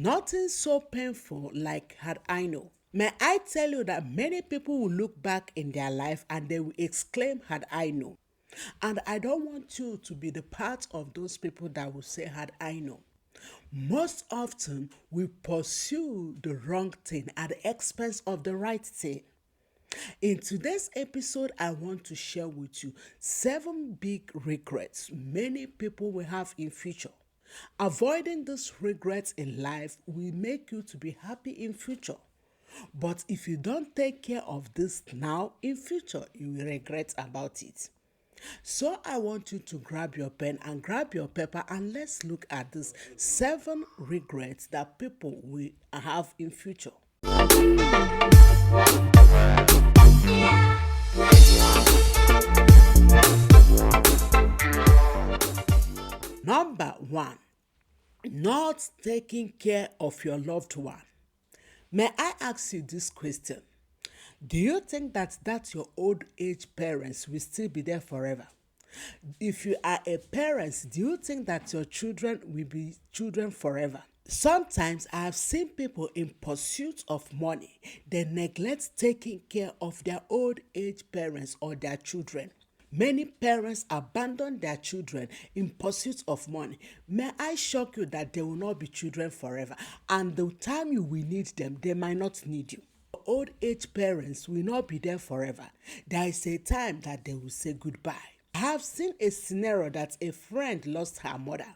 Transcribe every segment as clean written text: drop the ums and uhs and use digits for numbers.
Nothing so painful like had I known. May I tell you that many people will look back in their life and they will exclaim, had I known. And I don't want you to be the part of those people that will say, had I known. Most often, we pursue the wrong thing at the expense of the right thing. In today's episode, I want to share with you 7 big regrets many people will have in future. Avoiding these regrets in life will make you to be happy in future. But if you don't take care of this now, in future, you will regret about it. So I want you to grab your pen and grab your paper and let's look at these 7 regrets that people will have in future. Number 1, not taking care of your loved one. May I ask you this question? Do you think that your old age parents will still be there forever? If you are a parent, do you think that your children will be children forever? Sometimes I have seen people in pursuit of money, they neglect taking care of their old age parents or their children. Many parents abandon their children in pursuit of money. May I shock you that they will not be children forever, and the time you will need them, they might not need you. Old age parents will not be there forever. There is a time that they will say goodbye. I have seen a scenario that a friend lost her mother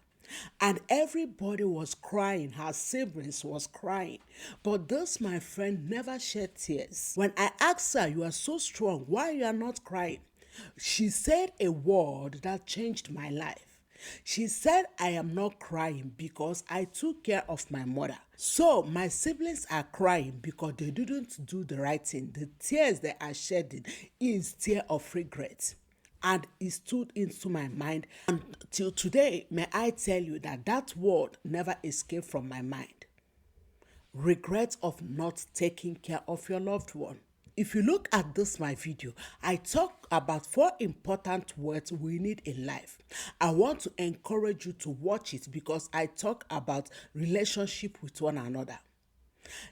and everybody was crying, her siblings was crying, but this my friend never shed tears. When I asked her, you are so strong, why you are not crying? She said a word that changed my life. She said, I am not crying because I took care of my mother. So my siblings are crying because they didn't do the right thing. The tears they are shedding is tear of regret. And it stood into my mind. And till today, may I tell you that word never escaped from my mind. Regret of not taking care of your loved one. If you look at this my video, I talk about 4 important words we need in life. I want to encourage you to watch it because I talk about relationship with one another.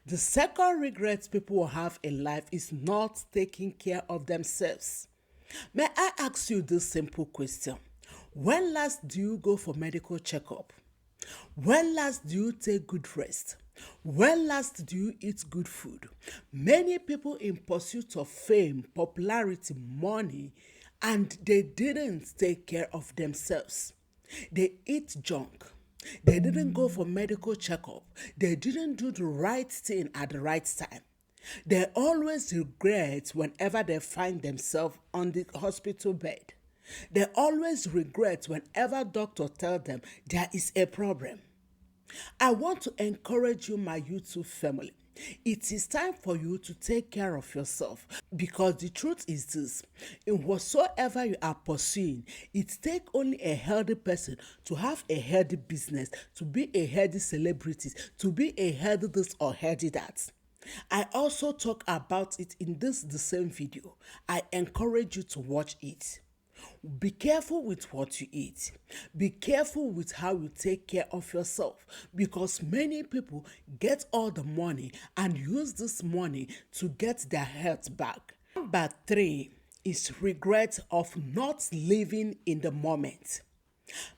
The second regret people will have in life is not taking care of themselves. May I ask you this simple question? When last do you go for medical checkup? When last do you take good rest? When last do you eat good food? Many people in pursuit of fame, popularity, money, and they didn't take care of themselves. They eat junk. They didn't go for medical checkup. They didn't do the right thing at the right time. They always regret whenever they find themselves on the hospital bed. They always regret whenever doctor tells them there is a problem. I want to encourage you, my YouTube family. It is time for you to take care of yourself because the truth is this: in whatsoever you are pursuing, it takes only a healthy person to have a healthy business, to be a healthy celebrity, to be a healthy this or healthy that. I also talk about it in the same video. I encourage you to watch it. Be careful with what you eat. Be careful with how you take care of yourself because many people get all the money and use this money to get their health back. Number 3 is regret of not living in the moment.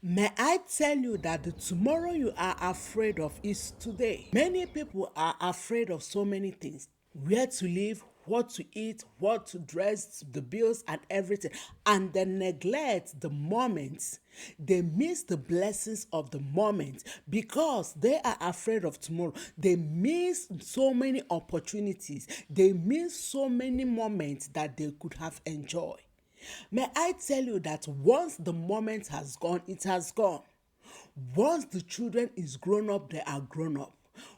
May I tell you that the tomorrow you are afraid of is today. Many people are afraid of so many things: where to live, what to eat, what to dress, the bills and everything, and they neglect the moments. They miss the blessings of the moment because they are afraid of tomorrow. They miss so many opportunities. They miss so many moments that they could have enjoyed. May I tell you that once the moment has gone, it has gone. Once the children is grown up, they are grown up.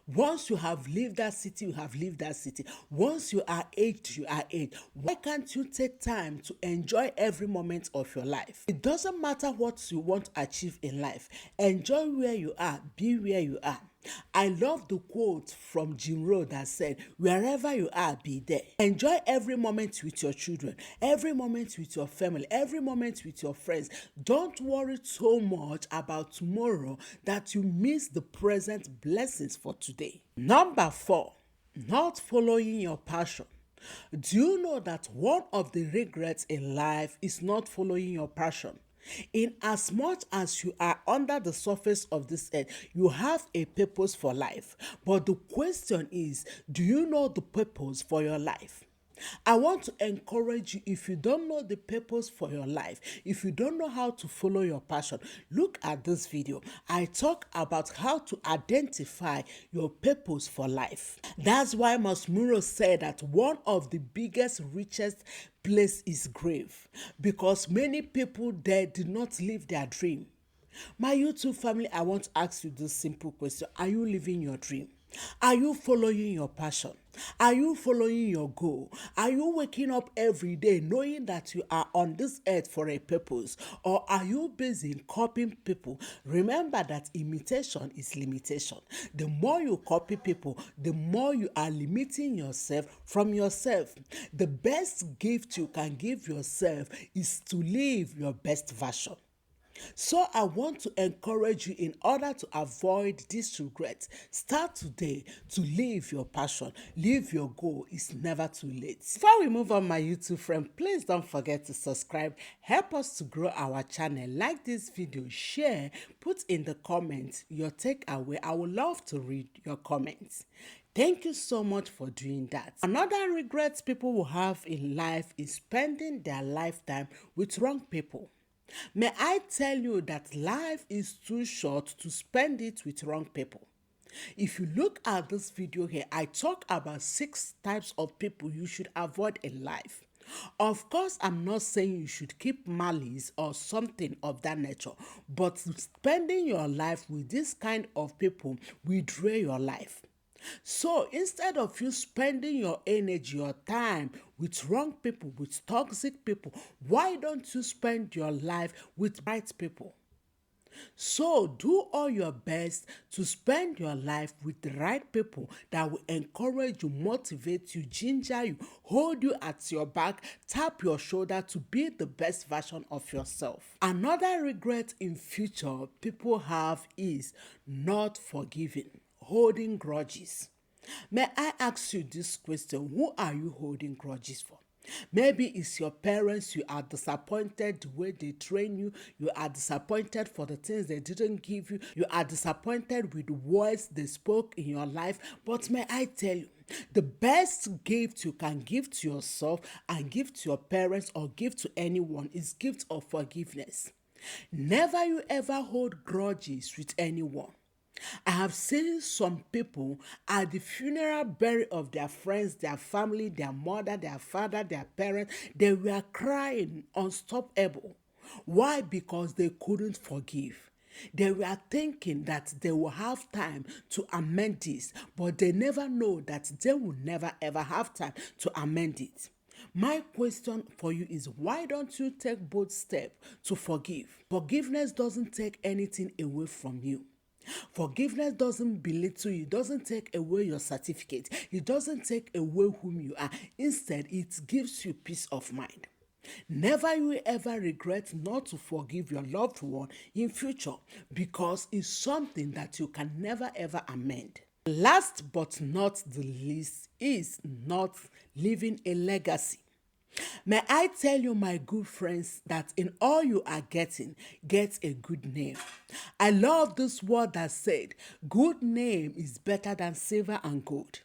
Once you have lived that city, you have lived that city. Once you are aged, you are aged. Why can't you take time to enjoy every moment of your life? It doesn't matter what you want to achieve in life. Enjoy where you are, be where you are. I love the quote from Jim Rohn that said, wherever you are, be there. Enjoy every moment with your children, every moment with your family, every moment with your friends. Don't worry so much about tomorrow that you miss the present blessings for today. Number 4, not following your passion. Do you know that one of the regrets in life is not following your passion? In as much as you are under the surface of this earth, you have a purpose for life. But the question is, do you know the purpose for your life? I want to encourage you, if you don't know the purpose for your life, if you don't know how to follow your passion, look at this video. I talk about how to identify your purpose for life. That's why Masmuro said that one of the biggest, richest place is grave, because many people there did not live their dream. My YouTube family, I want to ask you this simple question. Are you living your dream? Are you following your passion? Are you following your goal? Are you waking up every day knowing that you are on this earth for a purpose? Or are you busy in copying people? Remember that imitation is limitation. The more you copy people, the more you are limiting yourself from yourself. The best gift you can give yourself is to live your best version. So I want to encourage you, in order to avoid this regret, start today to live your passion, live your goal. It's never too late. Before we move on, my YouTube friend, please don't forget to subscribe. Help us to grow our channel. Like this video, share, put in the comments your takeaway. I would love to read your comments. Thank you so much for doing that. Another regret people will have in life is spending their lifetime with wrong people. May I tell you that life is too short to spend it with wrong people. If you look at this video here, I talk about 6 types of people you should avoid in life. Of course, I'm not saying you should keep malice or something of that nature, but spending your life with this kind of people will drain your life. So instead of you spending your energy, your time with wrong people, with toxic people, why don't you spend your life with right people? So do all your best to spend your life with the right people that will encourage you, motivate you, ginger you, hold you at your back, tap your shoulder to be the best version of yourself. Another regret in future people have is not forgiving, holding grudges. May I ask you this question? Who are you holding grudges for? Maybe it's your parents. You are disappointed the way they train you. You are disappointed for the things they didn't give you. You are disappointed with the words they spoke in your life. But may I tell you, the best gift you can give to yourself and give to your parents or give to anyone is gift of forgiveness. Never you ever hold grudges with anyone. I have seen some people at the funeral burial of their friends, their family, their mother, their father, their parents. They were crying unstoppable. Why? Because they couldn't forgive. They were thinking that they will have time to amend this, but they never know that they will never ever have time to amend it. My question for you is, why don't you take both steps to forgive? Forgiveness doesn't take anything away from you. Forgiveness doesn't belittle you, doesn't take away your certificate, it doesn't take away whom you are. Instead, it gives you peace of mind. Never you ever regret not to forgive your loved one in future, because it's something that you can never ever amend. Last but not the least is not leaving a legacy. May I tell you, my good friends, that in all you are getting, get a good name. I love this word that said, good name is better than silver and gold.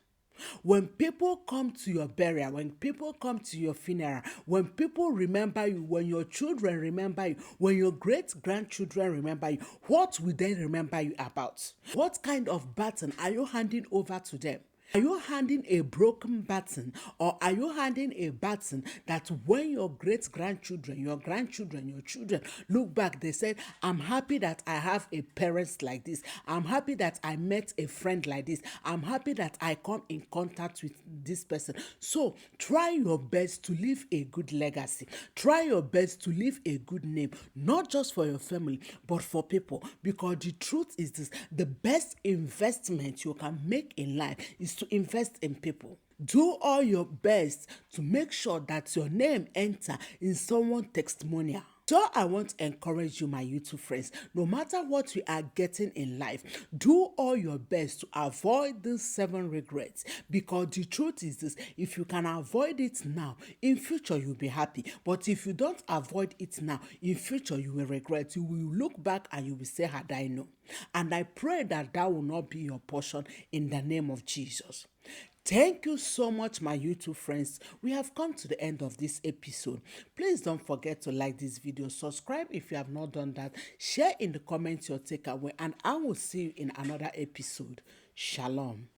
When people come to your burial, when people come to your funeral, when people remember you, when your children remember you, when your great-grandchildren remember you, what will they remember you about? What kind of baton are you handing over to them? Are you handing a broken baton, or are you handing a baton that when your great-grandchildren, your grandchildren, your children look back, they said, I'm happy that I have a parent like this. I'm happy that I met a friend like this. I'm happy that I come in contact with this person. So try your best to leave a good legacy. Try your best to leave a good name, not just for your family, but for people. Because the truth is this, the best investment you can make in life is to invest in people. Do all your best to make sure that your name enter in someone's testimonial. So I want to encourage you, my YouTube friends, no matter what we are getting in life, do all your best to avoid these 7 regrets. Because the truth is this, if you can avoid it now, in future you'll be happy. But if you don't avoid it now, in future you will regret. You will look back and you will say, had I known. And I pray that that will not be your portion in the name of Jesus. Thank you so much, my YouTube friends. We have come to the end of this episode. Please don't forget to like this video, subscribe if you have not done that, share in the comments your takeaway, and I will see you in another episode. Shalom.